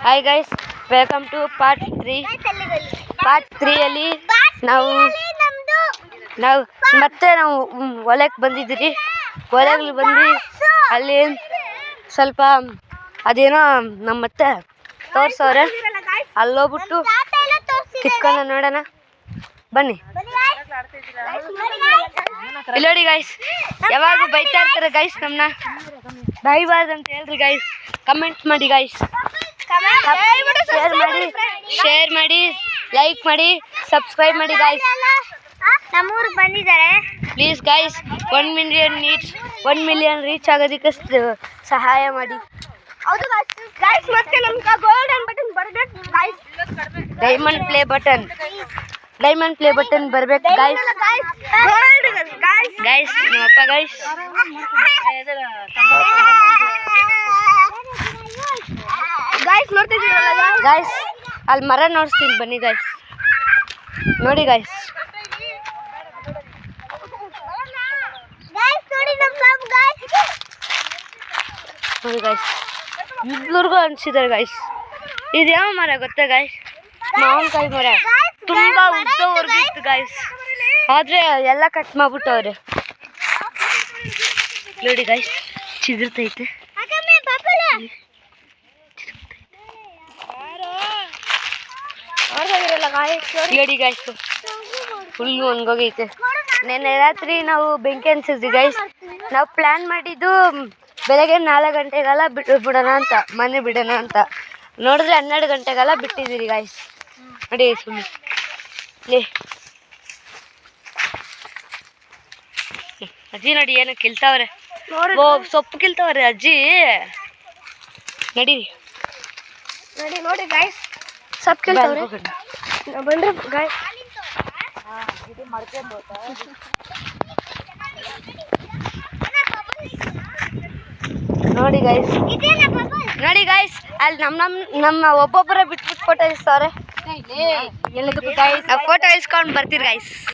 Hi guys, welcome to part 3. Part 3 ಅಲ್ಲಿ ನಾವು ಹೊಲಕ್ಕೆ ಬಂದಿದ್ದೀರಿ. ಹೊಲಕ್ಕೆ ಬಂದು ಅಲ್ಲಿ ಸ್ವಲ್ಪ ಅದೇನೋ ನಮ್ಮತ್ತೆ ತೋರ್ಸವ್ರೆ. ಅಲ್ಲೋಗ್ಬಿಟ್ಟು ಕಿತ್ಕೊಂಡು ನೋಡೋಣ ಬನ್ನಿ. ಇಲ್ಲಿ ನೋಡಿ ಗೈಸ್, ಯಾವಾಗ ಬೈತಾ ಇರ್ತಾರೆ ಗೈಸ್, ನಮ್ಮನ್ನ ಬೈಬಾರ್ದು ಅಂತ ಹೇಳ್ರಿ ಗೈಸ್. ಕಮೆಂಟ್ ಮಾಡಿ ಗೈಸ್, ಶೇರ್ ಮಾಡಿ, ಲೈಕ್ ಮಾಡಿ, ಸಬ್ಸ್ಕ್ರೈಬ್ ಮಾಡಿ ಗೈಸ್. ನಮ್ಮೂರಿಗೆ ಬಂದಿದ್ದಾರೆ. ಪ್ಲೀಸ್ ಗೈಸ್, 1 ಮಿಲಿಯನ್ ರೀಚ್ ಆಗೋದಕ್ಕೆ ಸಹಾಯ ಮಾಡಿ. ಹೌದು ಗೈಸ್, ಮತ್ತೆ ನಮ್ಗೆ ಗೋಲ್ಡನ್ ಬಟನ್ ಬರಬೇಕು ಗೈಸ್. ಡೈಮಂಡ್ ಪ್ಲೇ ಬಟನ್ ಬರಬೇಕು ಗೈಸ್. ಗೈಸ್ ನಿಮ್ಮಪ್ಪ ಗೈಸ್. ಗೈಸ್ ನೋಡ್ತಿದ್ದೀರಲ್ಲ ಗೈಸ್, ಅಲ್ಲಿ ಮರ ನೋಡ್ತೀನಿ ಬನ್ನಿ ಗೈಸ್. ನೋಡಿ ಗೈಸ್, ನೋಡಿ ಗೈಸ್, ಇಬ್ಬರಿಗೂ ಅನಿಸಿದ್ದಾರೆ ಗೈಸ್. ಇದು ಯಾವ ಮರ ಗೊತ್ತಾ ಗೈಸ್? ಮಾವಿನಕಾಯಿ ಮರ. ತುಂಬಾ ಉದ್ದವರೆಗೂ ಇತ್ತು ಗೈಸ್, ಆದ್ರೆ ಎಲ್ಲ ಕಟ್ ಮಾಡ್ಬಿಟ್ಟವ್ರೆ. ನೋಡಿ ಗೈಸ್, ಚಿಗುರ್ತೈತೆ. ನೋಡಿ ಗೈಸ್, ಫುಲ್ ಒಣಗೋಗೈತೆ. ನೆನ್ನೆ ರಾತ್ರಿ ನಾವು ಬೆಂಕಿ ಅನ್ಸಿದ್ವಿ ಗೈಸ್. ನಾವು ಪ್ಲಾನ್ ಮಾಡಿದ್ದು ಬೆಳಗ್ಗೆ 4 ಗಂಟೆಗೆಲ್ಲ ಬಿಡೋಣ ಅಂತ, ಮನೆ ಬಿಡೋಣ ಅಂತ. ನೋಡಿದ್ರೆ 12 ಗಂಟೆಗೆಲ್ಲ ಬಿಟ್ಟಿದ್ದೀರಿ ಗೈಸ್. ನೋಡಿ ಸುಮ್ಮನೆ ಅಜ್ಜಿ ನೋಡಿ ಏನೋ ಕಿಲ್ತಾವ್ರೆ. ಓ, ಸೊಪ್ಪು ಕಿಲ್ತಾವ್ರೆ ಅಜ್ಜಿ. ನಡೀರಿ ನೋಡಿ ಗೈಸ್, ಸೊಪ್ಪು ಕಿಲ್ತಾವ್ರೆ. ಬನ್ರಿ ಗೈಸ್. ನೋಡಿ ಗೈಸ್, ಅಲ್ಲಿ ನಮ್ಮ ಒಬ್ಬೊಬ್ಬರೇ ಬಿಟ್ಬಿಟ್ಟು ಫೋಟೋ ಇಸ್ತಾವ್ರೆ. ಫೋಟೋ ಇಸ್ಕೊಂಡು ಬರ್ತೀರಿ ಗೈಸ್.